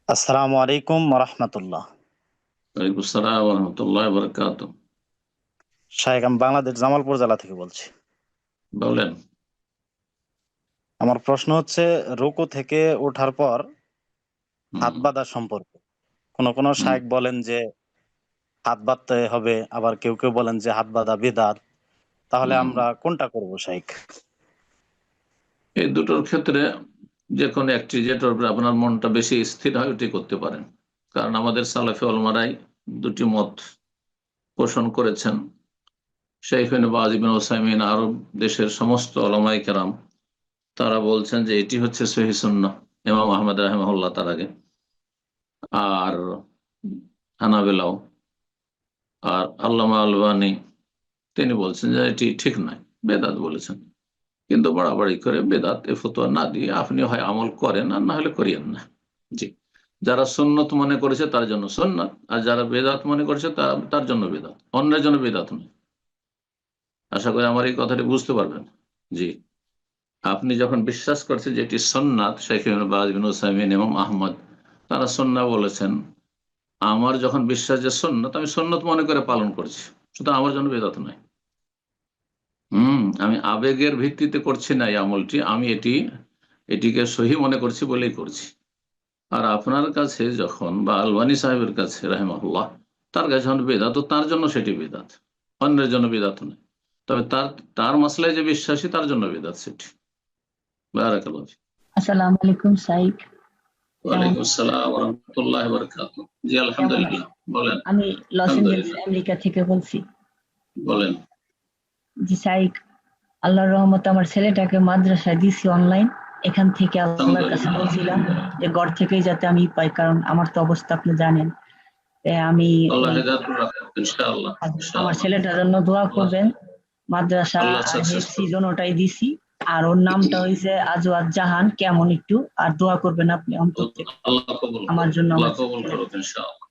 আসসালামু আলাইকুম রহমতুল্লাহ। ওয়ালাইকুম আসসালাম ওয়া রাহমাতুল্লাহি ওয়া বারাকাতুহু। শাহেখ, আমি বাংলাদেশ জামালপুর জেলা থেকে বলছি। বলেন। আমার প্রশ্ন হচ্ছে, রুকু থেকে ওঠার পর হাত হুম, বাঁধা সম্পর্কে কোন হুম। শায়েখ বলেন যে হাত বাঁধতে হবে, আবার কেউ কেউ বলেন যে হাত বাঁধা বিদআত। তাহলে হুম। আমরা কোনটা করব শায়েখ? এই দুটোর ক্ষেত্রে যে কোনো একটি, যেটার উপরে আপনার মনটা বেশি স্থির হয় ওটি করতে পারেন। কারণ আমাদের সালাফে ওলামারাই দুটি মত পোষণ করেছেন। শাইখ ইবনে বাজ, ইবনে উসাইমিন, আরব দেশের সমস্ত ওলামায়ে কেরাম তারা বলছেন যে এটি হচ্ছে সহিহ সুন্নাহ। ইমাম আহমদ রাহিমাহুল্লাহ তার আগে, আর হানাবেলাও, আর আল্লামা আলবানী তিনি বলছেন যে এটি ঠিক নয়, বেদাত বলেছেন। কিন্তু বাড়াবাড়ি করে বেদাত এ ফতোয়া না দিয়ে আপনি হয় আমল করেন আর না হলে করিয়েন না। জি। যারা সুন্নত মনে করেছে তার জন্য সুন্নাত, আর যারা বেদাত মনে করেছে তার জন্য বেদাত, অন্যের জন্য বেদাত নয়। আশা করি আমার এই কথাটি বুঝতে পারবেন। জি। আপনি যখন বিশ্বাস করছেন যে এটি সুন্নাত, শেখ ইবনে বাজ, ইবনে উসাইমিন, ইমাম আহমদ তারা সুন্নাহ বলেছেন, আমার যখন বিশ্বাস যে সুন্নাত, আমি সুন্নত মনে করে পালন করছি, সুতরাং আমার জন্য বেদাত নয়। আমি আবেগের ভিত্তিতে করছি না এই আমলটি, আমি এটিকে সহি মনে করছি বলেই করছি। আর আপনার কাছে যখন, বা আলবানী সাহেবের কাছে রাহিমাহুল্লাহ, তার কাছে যখন বেদাত, তো তার জন্য সেটি বেদাত, অন্যের জন্য বেদাত নয়। তবে তার তার মাসলায় যে বিশ্বাসী তার জন্য বেদাত সেটি। বারাকাল্লাহ ফিক। আসসালামু আলাইকুম সাইক। কেমন ওয়ালাইকুম আসসালাম ওয়া রাহমাতুল্লাহি ওয়া বারাকাতুহু। জি, কেমন আলহামদুলিল্লাহ। আছেন? বলেন। আমি লস এঞ্জেলস আলহামদুলিল্লাহ। আমেরিকা থেকে বলছি। বলেন। জি সাইক, আল্লাহর রহমতে আমার ছেলেটাকে মাদ্রাসায় দিছি অনলাইন। এখান থেকে আল্লাহর কাছে আলহামদুলিল্লাহ। বলছিলাম যে ঘর থেকেই যাতে আমি পাই, কারণ আমার তো অবস্থা আপনি জানেন। আমি আল্লাহ ওই হেদায়েত রাখুন ইনশাআল্লাহ, আমার ইনশাআল্লাহ। ছেলেটার জন্য দোয়া আল্লাহ করবেন। মাদ্রাসা আল্লাহ আর সাকসেস হেফসি করুন। ওটাই দিছি। আর ওর নামটা হয়েছে আজওয়াদ জাহান। কেমন একটু আর দোয়া করবেন আপনি অন্তর থেকে আল্লাহ কবুল আমার করুন, জন্য, আল্লাহ আমার কবুল ছেলের করুন জন্য। ইনশাআল্লাহ।